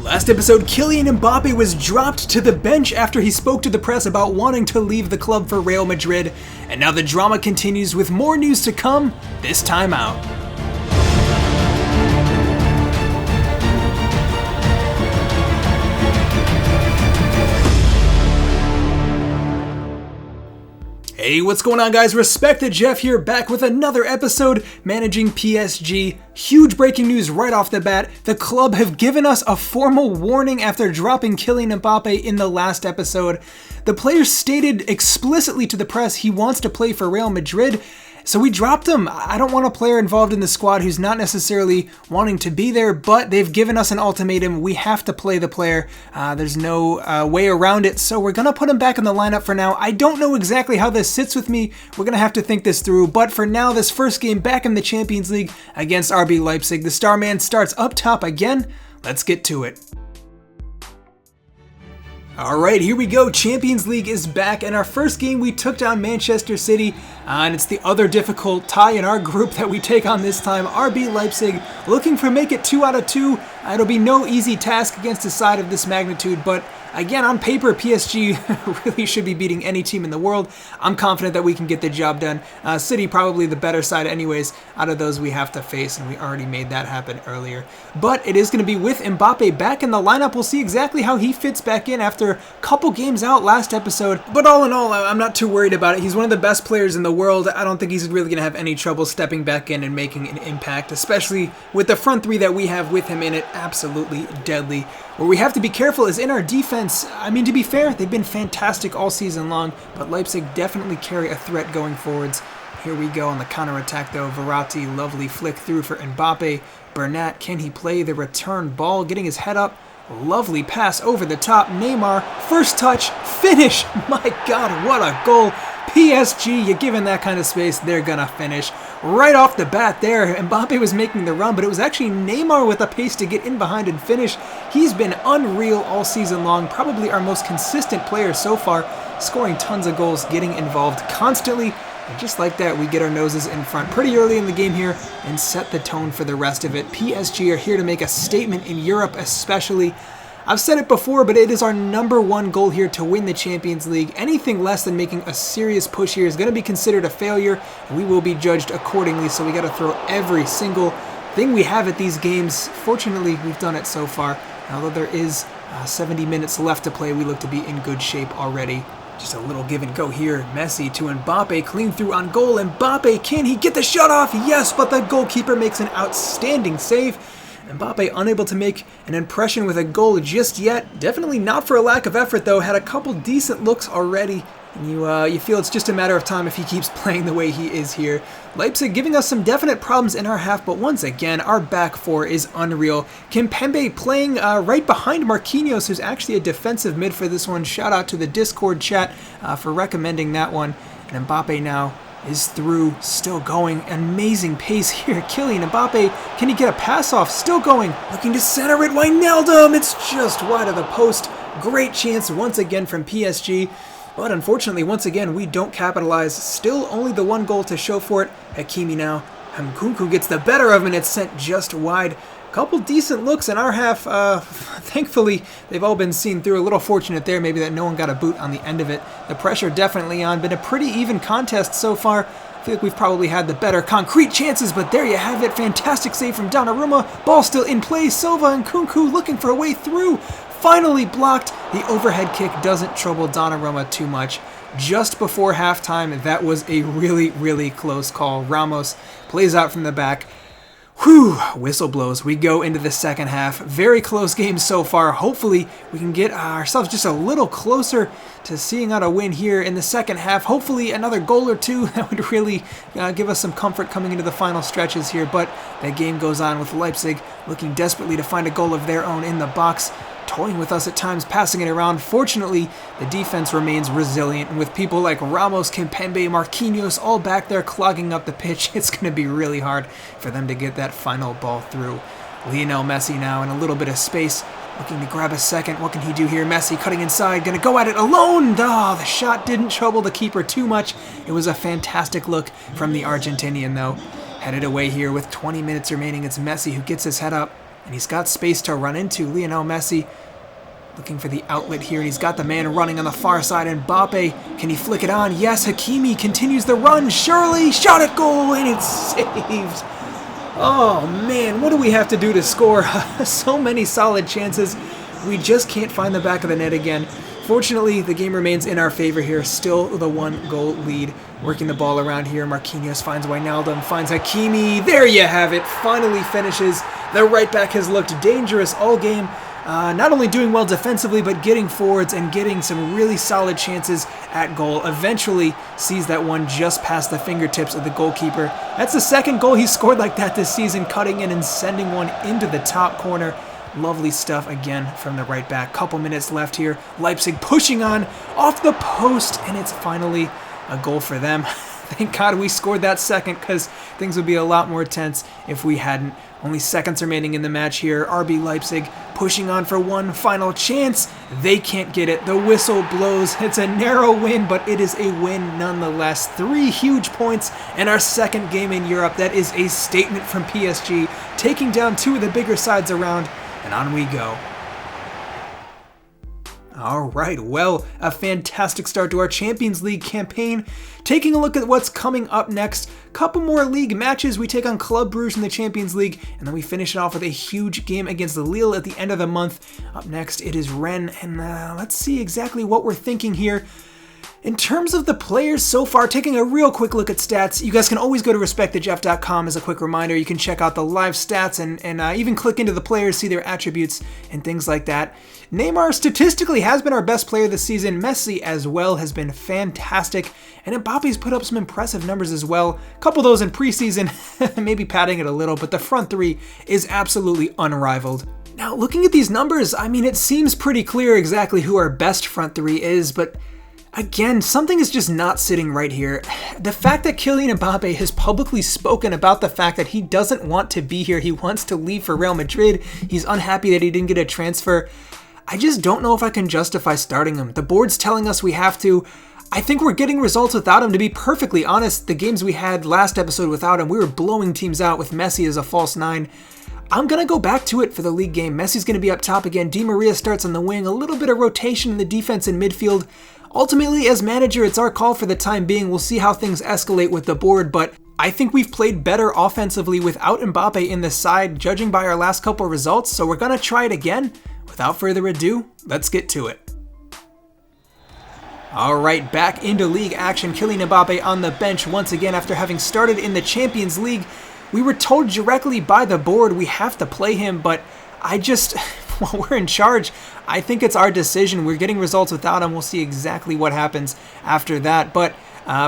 Last episode, Kylian Mbappe was dropped to the bench after he spoke to the press about wanting to leave the club for Real Madrid, and now the drama continues with more news to come this time out. Hey, what's going on, guys? Respect the Jeff here, back with another episode managing PSG. Huge breaking news right off the bat. The club have given us a formal warning after dropping Kylian Mbappe in the last episode. The player stated explicitly to the press he wants to play for Real Madrid, so we dropped him. I don't want a player involved in the squad who's not necessarily wanting to be there, but they've given us an ultimatum. We have to play the player. There's no way around it, so we're going to put him back in the lineup for now. I don't know exactly how this sits with me. We're going to have to think this through, but for now, this first game back in the Champions League against RB Leipzig. The Starman starts up top again. Let's get to it. Alright, here we go. Champions League is back, and our first game we took down Manchester City, and it's the other difficult tie in our group that we take on this time. RB Leipzig looking for make it 2 out of 2. It'll be no easy task against a side of this magnitude, but again, on paper, PSG really should be beating any team in the world. I'm confident that we can get the job done. City probably the better side anyways out of those we have to face, and we already made that happen earlier. But it is going to be with Mbappe back in the lineup. We'll see exactly how he fits back in after a couple games out last episode. But all in all, I'm not too worried about it. He's one of the best players in the world. I don't think he's really going to have any trouble stepping back in and making an impact, especially with the front three that we have with him in it. Absolutely deadly. Where we have to be careful is in our defense. I mean, to be fair, they've been fantastic all season long, but Leipzig definitely carry a threat going forwards. Here we go on the counterattack though. Verratti, lovely flick through for Mbappe. Bernat, can he play the return ball? Getting his head up. Lovely pass over the top. Neymar, first touch, finish. My God, what a goal. PSG, you're given that kind of space, they're gonna finish. Right off the bat there, Mbappe was making the run, but it was actually Neymar with the pace to get in behind and finish. He's been unreal all season long, probably our most consistent player so far, scoring tons of goals, getting involved constantly. And just like that, we get our noses in front pretty early in the game here and set the tone for the rest of it. PSG are here to make a statement in Europe especially. I've said it before, but it is our #1 goal here to win the Champions League. Anything less than making a serious push here is going to be considered a failure, and we will be judged accordingly, so we got to throw every single thing we have at these games. Fortunately, we've done it so far. Although there is 70 minutes left to play, we look to be in good shape already. Just a little give and go here. Messi to Mbappe, clean through on goal. Mbappe, can he get the shot off? Yes, but the goalkeeper makes an outstanding save. Mbappe unable to make an impression with a goal just yet. Definitely not for a lack of effort though. Had a couple decent looks already. And you feel it's just a matter of time if he keeps playing the way he is here. Leipzig giving us some definite problems in our half, but once again, our back four is unreal. Kimpembe playing right behind Marquinhos, who's actually a defensive mid for this one. Shout out to the Discord chat for recommending that one. And Mbappe now is through, still going, amazing pace here. Kylian Mbappe, can he get a pass off? Still going, looking to center it, Wijnaldum, it's just wide of the post. Great chance once again from PSG, but unfortunately, once again, we don't capitalize. Still only the one goal to show for it. Hakimi now, Nkunku gets the better of him, and it's sent just wide. Couple decent looks in our half. Thankfully, they've all been seen through. A little fortunate there, maybe that no one got a boot on the end of it. The pressure definitely on. Been a pretty even contest so far. I feel like we've probably had the better concrete chances, but there you have it. Fantastic save from Donnarumma. Ball still in play. Silva and Nkunku looking for a way through. Finally blocked. The overhead kick doesn't trouble Donnarumma too much. Just before halftime, that was a really, really close call. Ramos plays out from the back. Whew, whistle blows. We go into the second half. Very close game so far. Hopefully, we can get ourselves just a little closer to seeing out a win here in the second half. Hopefully, another goal or two. That would really give us some comfort coming into the final stretches here. But that game goes on with Leipzig looking desperately to find a goal of their own in the box. Toying with us at times, passing it around. Fortunately, the defense remains resilient, and with people like Ramos, Kimpembe, Marquinhos all back there clogging up the pitch, it's going to be really hard for them to get that final ball through. Lionel Messi now in a little bit of space, looking to grab a second. What can he do here? Messi cutting inside, going to go at it alone. The shot didn't trouble the keeper too much. It was a fantastic look from the Argentinian, though. Headed away here with 20 minutes remaining. It's Messi who gets his head up. and he's got space to run into. Lionel Messi looking for the outlet here, and he's got the man running on the far side. And Mbappe, can he flick it on? Yes, Hakimi continues the run. Surely, shot at goal, and it's saved. Oh man, what do we have to do to score? So many solid chances. We just can't find the back of the net again. Fortunately, the game remains in our favor here. Still the 1-goal lead. Working the ball around here. Marquinhos finds Wijnaldum, finds Hakimi. There you have it. Finally finishes. The right back has looked dangerous all game. Not only doing well defensively, but getting forwards and getting some really solid chances at goal. Eventually sees that one just past the fingertips of the goalkeeper. That's the second goal he's scored like that this season, cutting in and sending one into the top corner. Lovely stuff again from the right back. Couple minutes left here. Leipzig pushing on off the post, and it's finally a goal for them. Thank God we scored that second, because things would be a lot more tense if we hadn't. Only seconds remaining in the match here. RB Leipzig pushing on for one final chance. They can't get it. The whistle blows. It's a narrow win, but it is a win nonetheless. 3 huge points in our second game in Europe. That is a statement from PSG, taking down 2 of the bigger sides around, and on we go. All right, well, a fantastic start to our Champions League campaign. Taking a look at what's coming up next, couple more league matches. We take on Club Brugge in the Champions League, and then we finish it off with a huge game against Lille at the end of the month. Up next, it is Rennes, and let's see exactly what we're thinking here. In terms of the players so far, taking a real quick look at stats, you guys can always go to respectthejeff.com as a quick reminder. You can check out the live stats and even click into the players, see their attributes and things like that. Neymar statistically has been our best player this season. Messi as well has been fantastic. And Mbappe's put up some impressive numbers as well. A couple of those in preseason, maybe padding it a little, but the front 3 is absolutely unrivaled. Now, looking at these numbers, I mean, it seems pretty clear exactly who our best front 3 is, but again, something is just not sitting right here. The fact that Kylian Mbappe has publicly spoken about the fact that he doesn't want to be here, he wants to leave for Real Madrid, he's unhappy that he didn't get a transfer. I just don't know if I can justify starting him. The board's telling us we have to. I think we're getting results without him, to be perfectly honest. The games we had last episode without him, we were blowing teams out with Messi as a false 9. I'm going to go back to it for the league game. Messi's going to be up top again. Di Maria starts on the wing. A little bit of rotation in the defense and midfield. Ultimately, as manager, it's our call for the time being. We'll see how things escalate with the board, but I think we've played better offensively without Mbappe in the side, judging by our last couple results, so we're going to try it again. Without further ado, let's get to it. All right, back into league action. Kylian Mbappe on the bench once again after having started in the Champions League. We were told directly by the board we have to play him, but while we're in charge, I think it's our decision. We're getting results without him. We'll see exactly what happens after that. But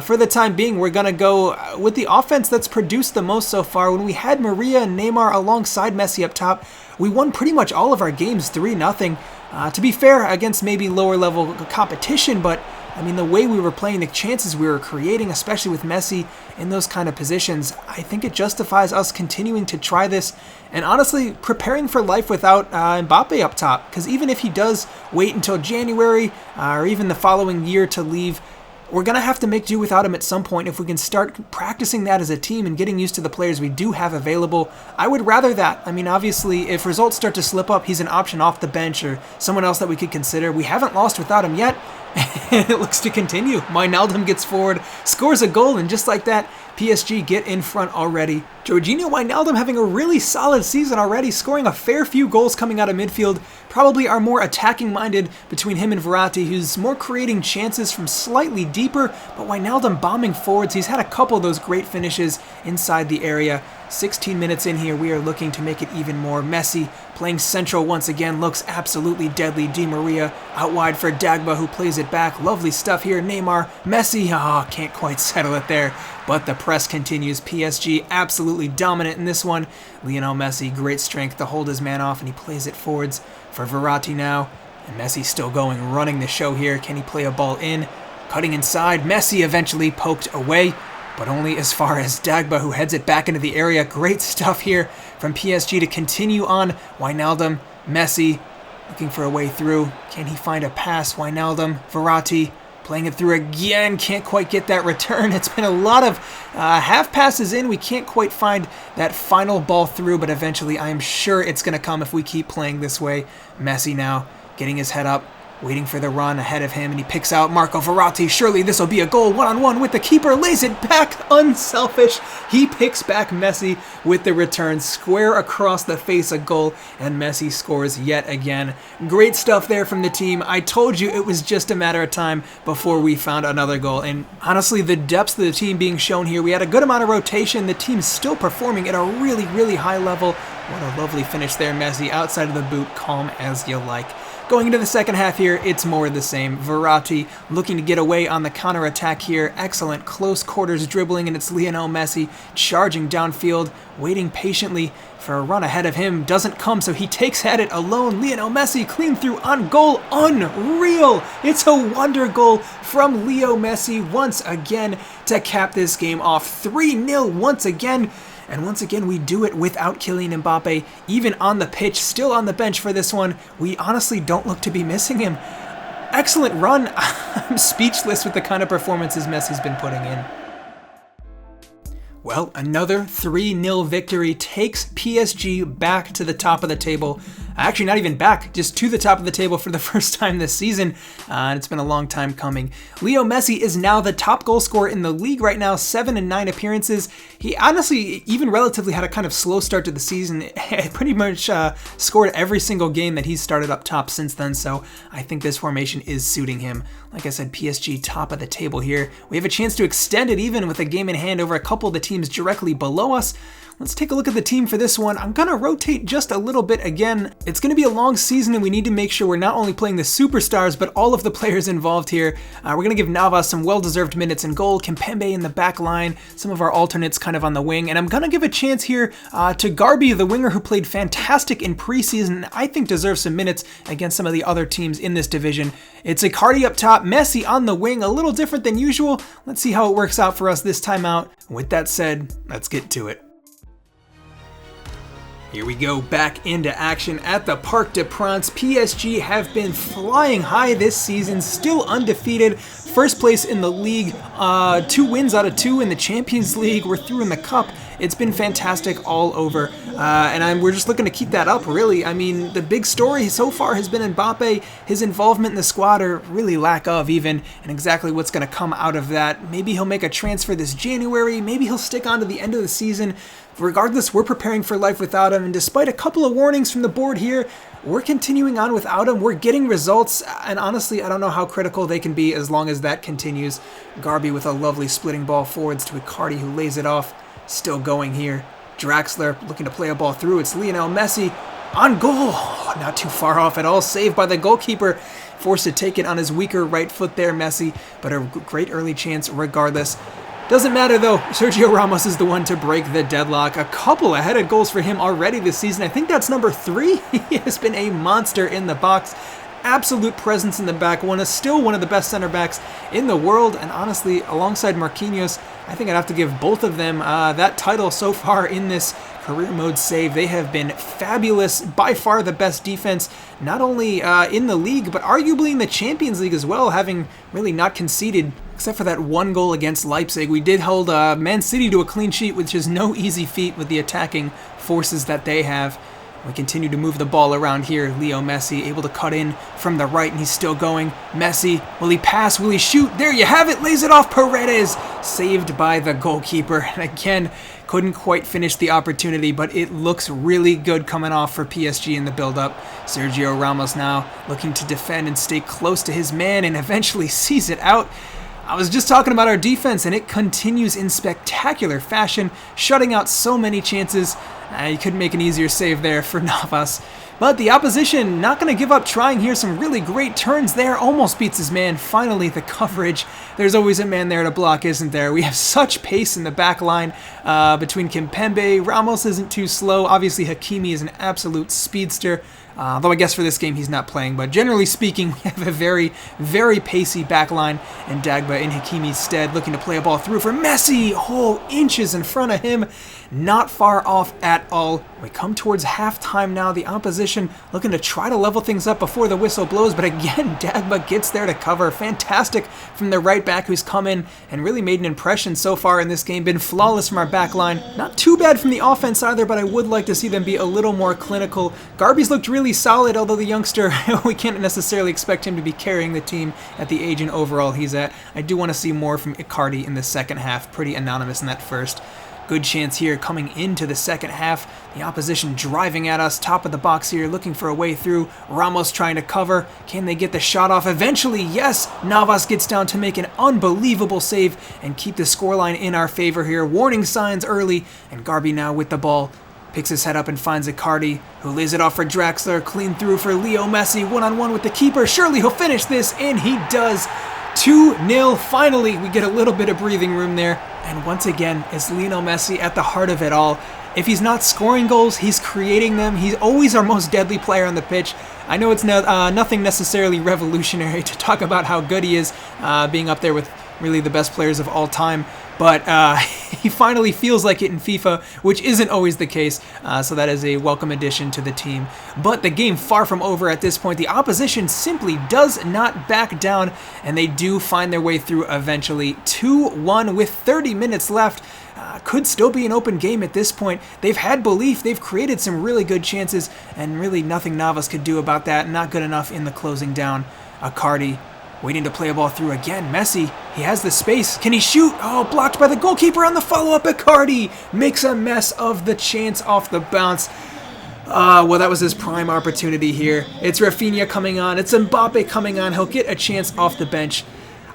for the time being, we're going to go with the offense that's produced the most so far. When we had Maria and Neymar alongside Messi up top, we won pretty much all of our games 3-0. To be fair, against maybe lower level competition, but I mean, the way we were playing, the chances we were creating, especially with Messi in those kind of positions, I think it justifies us continuing to try this and honestly preparing for life without Mbappe up top. Because even if he does wait until January or even the following year to leave, we're going to have to make do without him at some point. If we can start practicing that as a team and getting used to the players we do have available, I would rather that. I mean, obviously, if results start to slip up, he's an option off the bench or someone else that we could consider. We haven't lost without him yet, and it looks to continue. Wijnaldum gets forward, scores a goal, and just like that, PSG get in front already. Georginio Wijnaldum having a really solid season already, scoring a fair few goals coming out of midfield. Probably are more attacking-minded between him and Verratti, who's more creating chances from slightly deeper, but Wijnaldum bombing forwards. He's had a couple of those great finishes inside the area. 16 minutes in here, we are looking to make it even more. Messi playing central once again, looks absolutely deadly. Di Maria out wide for Dagba, who plays it back. Lovely stuff here. Neymar, Messi, can't quite settle it there. But the press continues. PSG absolutely dominant in this one. Lionel Messi, great strength to hold his man off, and he plays it forwards for Verratti now. And Messi still going, running the show here. Can he play a ball in? Cutting inside. Messi eventually poked away, but only as far as Dagba, who heads it back into the area. Great stuff here from PSG to continue on. Wijnaldum, Messi looking for a way through. Can he find a pass? Wijnaldum, Verratti Playing it through again, can't quite get that return. It's been a lot of half passes in. We can't quite find that final ball through, but eventually I am sure it's going to come if we keep playing this way. Messi now getting his head up, waiting for the run ahead of him, and he picks out Marco Verratti. Surely this will be a goal, one-on-one with the keeper, lays it back, unselfish. He picks back Messi with the return, square across the face, a goal, and Messi scores yet again. Great stuff there from the team. I told you it was just a matter of time before we found another goal, and honestly, the depth of the team being shown here, we had a good amount of rotation. The team's still performing at a really, really high level. What a lovely finish there, Messi, outside of the boot, calm as you like. Going into the second half here, it's more of the same. Verratti looking to get away on the counter-attack here. Excellent close quarters dribbling, and it's Lionel Messi charging downfield, waiting patiently for a run ahead of him. Doesn't come, so he takes at it alone. Lionel Messi clean through on goal. Unreal! It's a wonder goal from Leo Messi once again to cap this game off. 3-0 once again. And once again, we do it without Kylian Mbappe, even on the pitch, still on the bench for this one. We honestly don't look to be missing him. Excellent run. I'm speechless with the kind of performances Messi's been putting in. Well, another 3-0 victory takes PSG back to the top of the table. Actually, not even back, just to the top of the table for the first time this season. And it's been a long time coming. Leo Messi is now the top goal scorer in the league right now, 7 and 9 appearances. He honestly, even relatively, had a kind of slow start to the season. Pretty much scored every single game that he's started up top since then, so I think this formation is suiting him. Like I said, PSG top of the table here. We have a chance to extend it even with a game in hand over a couple of the teams directly below us. Let's take a look at the team for this one. I'm going to rotate just a little bit again. It's going to be a long season, and we need to make sure we're not only playing the superstars, but all of the players involved here. We're going to give Navas some well-deserved minutes in goal, Kimpembe in the back line, some of our alternates kind of on the wing, and I'm going to give a chance here to Garbi, the winger who played fantastic in preseason, and I think deserves some minutes against some of the other teams in this division. It's Icardi up top, Messi on the wing, a little different than usual. Let's see how it works out for us this time out. With that said, let's get to it. Here we go, back into action at the Parc des Princes. PSG have been flying high this season, still undefeated. First place in the league, 2 wins out of 2 in the Champions League. We're through in the Cup. It's been fantastic all over, and we're just looking to keep that up, really. I mean, the big story so far has been Mbappe, his involvement in the squad, or really lack of even, and exactly what's going to come out of that. Maybe he'll make a transfer this January, maybe he'll stick on to the end of the season. Regardless, we're preparing for life without him, and despite a couple of warnings from the board here, we're continuing on without him. We're getting results, and honestly, I don't know how critical they can be as long as that continues. Garbi with a lovely splitting ball forwards to Icardi, who lays it off. Still going here. Draxler looking to play a ball through. It's Lionel Messi on goal. Not too far off at all. Saved by the goalkeeper. Forced to take it on his weaker right foot there, Messi. But a great early chance regardless. Doesn't matter though. Sergio Ramos is the one to break the deadlock. A couple of headed goals for him already this season. I think that's number 3. He has been a monster in the box. Absolute presence in the back. Still one of the best center backs in the world, and honestly, alongside Marquinhos, I think I'd have to give both of them that title so far in this career mode save. They have been fabulous, by far the best defense, not only in the league, but arguably in the Champions League as well, having really not conceded, except for that 1 goal against Leipzig. We did hold Man City to a clean sheet, which is no easy feat with the attacking forces that they have. We continue to move the ball around here. Leo Messi able to cut in from the right, and he's still going. Messi, will he pass? Will he shoot? There you have it. Lays it off. Paredes, saved by the goalkeeper. And again, couldn't quite finish the opportunity, but it looks really good coming off for PSG in the build-up. Sergio Ramos now looking to defend and stay close to his man, and eventually sees it out. I was just talking about our defense, and it continues in spectacular fashion, shutting out so many chances. You couldn't make an easier save there for Navas. But the opposition not going to give up trying here. Some really great turns there. Almost beats his man. Finally, the coverage. There's always a man there to block, isn't there? We have such pace in the back line between Kimpembe. Ramos isn't too slow. Obviously, Hakimi is an absolute speedster. Although I guess for this game he's not playing, but generally speaking, we have a very, very pacey backline, and Dagba in Hakimi's stead, looking to play a ball through for MESSI, whole inches in front of him, not far off at all. We come towards halftime now, the opposition looking to try to level things up before the whistle blows, but again, Dagba gets there to cover. Fantastic from the right back who's come in and really made an impression so far in this game, been flawless from our backline. Not too bad from the offense either, but I would like to see them be a little more clinical. Garby's looked really solid, although the youngster, we can't necessarily expect him to be carrying the team at the age and overall he's at. I do want to see more from Icardi in the second half, pretty anonymous in that first. Good chance here coming into the second half. The opposition driving at us, top of the box here, looking for a way through. Ramos trying to cover. Can they get the shot off? Eventually, yes! Navas gets down to make an unbelievable save and keep the scoreline in our favor here. Warning signs early, and Garby now with the ball. Picks his head up and finds Icardi, who lays it off for Draxler. Clean through for Leo Messi, one-on-one with the keeper. Surely he'll finish this, and he does. 2-0. Finally, we get a little bit of breathing room there. And once again, it's Lionel Messi at the heart of it all. If he's not scoring goals, he's creating them. He's always our most deadly player on the pitch. I know it's nothing necessarily revolutionary to talk about how good he is, being up there with really the best players of all time. But he finally feels like it in FIFA, which isn't always the case, so that is a welcome addition to the team. But the game far from over at this point. The opposition simply does not back down, and they do find their way through eventually. 2-1 with 30 minutes left. Could still be an open game at this point. They've had belief, they've created some really good chances, and really nothing Navas could do about that. Not good enough in the closing down. Icardi waiting to play a ball through again. Messi, he has the space. Can he shoot? Oh, blocked by the goalkeeper on the follow-up. Icardi makes a mess of the chance off the bounce. Well, that was his prime opportunity here. It's Rafinha coming on. It's Mbappe coming on. He'll get a chance off the bench.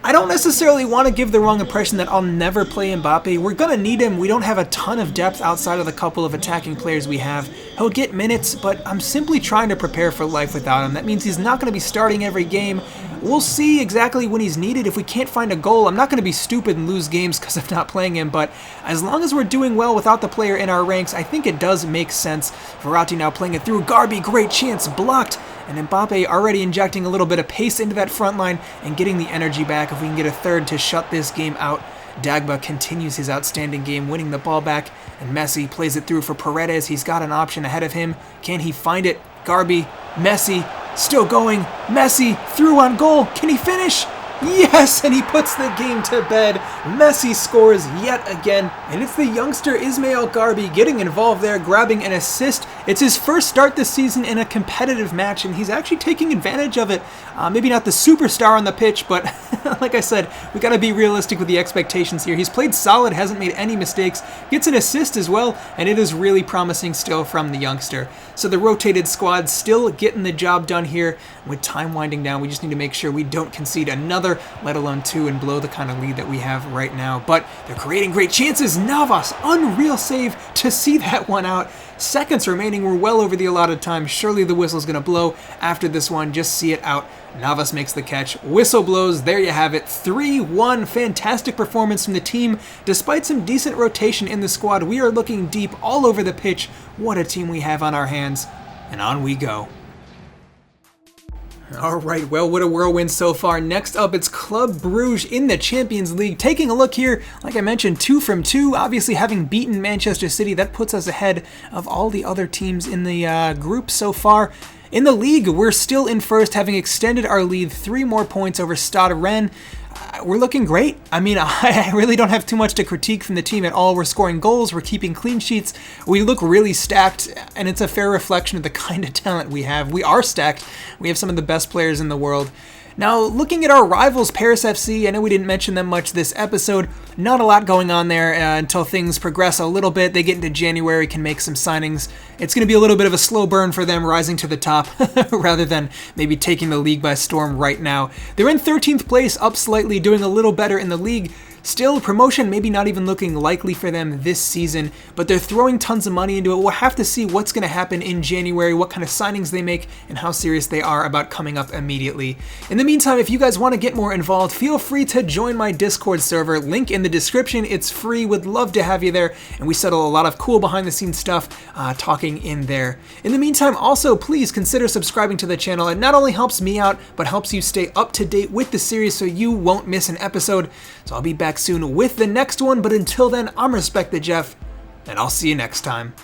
I don't necessarily want to give the wrong impression that I'll never play Mbappe. We're going to need him. We don't have a ton of depth outside of the couple of attacking players we have. He'll get minutes, but I'm simply trying to prepare for life without him. That means he's not going to be starting every game. We'll see exactly when he's needed. If we can't find a goal, I'm not going to be stupid and lose games because I'm not playing him, but as long as we're doing well without the player in our ranks, I think it does make sense. Verratti now playing it through. Garby, great chance, blocked. And Mbappe already injecting a little bit of pace into that front line and getting the energy back if we can get a third to shut this game out. Dagba continues his outstanding game, winning the ball back, and Messi plays it through for Paredes. He's got an option ahead of him. Can he find it? Garby, Messi, still going. Messi through on goal. Can he finish? Yes, and he puts the game to bed. Messi scores yet again, and it's the youngster Ismail Garby getting involved there, grabbing an assist. It's his first start this season in a competitive match, and he's actually taking advantage of it. Maybe not the superstar on the pitch, but like I said, we got to be realistic with the expectations here. He's played solid, hasn't made any mistakes, gets an assist as well, and it is really promising still from the youngster. So the rotated squad still getting the job done here. With time winding down, we just need to make sure we don't concede another, let alone two, and blow the kind of lead that we have right now. But they're creating great chances. Navas, unreal save to see that one out. Seconds remaining, we're well over the allotted time. Surely the whistle's going to blow after this one. Just see it out. Navas makes the catch. Whistle blows. There you have it. 3-1. Fantastic performance from the team. Despite some decent rotation in the squad, we are looking deep all over the pitch. What a team we have on our hands. And on we go. Alright, well, what a whirlwind so far. Next up, it's Club Bruges in the Champions League. Taking a look here, like I mentioned, 2 from 2. Obviously, having beaten Manchester City, that puts us ahead of all the other teams in the group so far. In the league, we're still in first, having extended our lead 3 more points over Stade Rennes. We're looking great. I mean, I really don't have too much to critique from the team at all. We're scoring goals, we're keeping clean sheets, we look really stacked, and it's a fair reflection of the kind of talent we have. We are stacked. We have some of the best players in the world. Now, looking at our rivals, Paris FC, I know we didn't mention them much this episode. Not a lot going on there until things progress a little bit. They get into January, can make some signings. It's going to be a little bit of a slow burn for them rising to the top rather than maybe taking the league by storm right now. They're in 13th place, up slightly, doing a little better in the league. Still, promotion maybe not even looking likely for them this season, but they're throwing tons of money into it. We'll have to see what's going to happen in January, what kind of signings they make, and how serious they are about coming up immediately. In the meantime, if you guys want to get more involved, feel free to join my Discord server. Link in the description. It's free. Would love to have you there, and we settle a lot of cool behind-the-scenes stuff talking in there. In the meantime, also, please consider subscribing to the channel. It not only helps me out, but helps you stay up to date with the series so you won't miss an episode. So I'll be back soon with the next one, but until then, I'm Respect the Jeff, and I'll see you next time.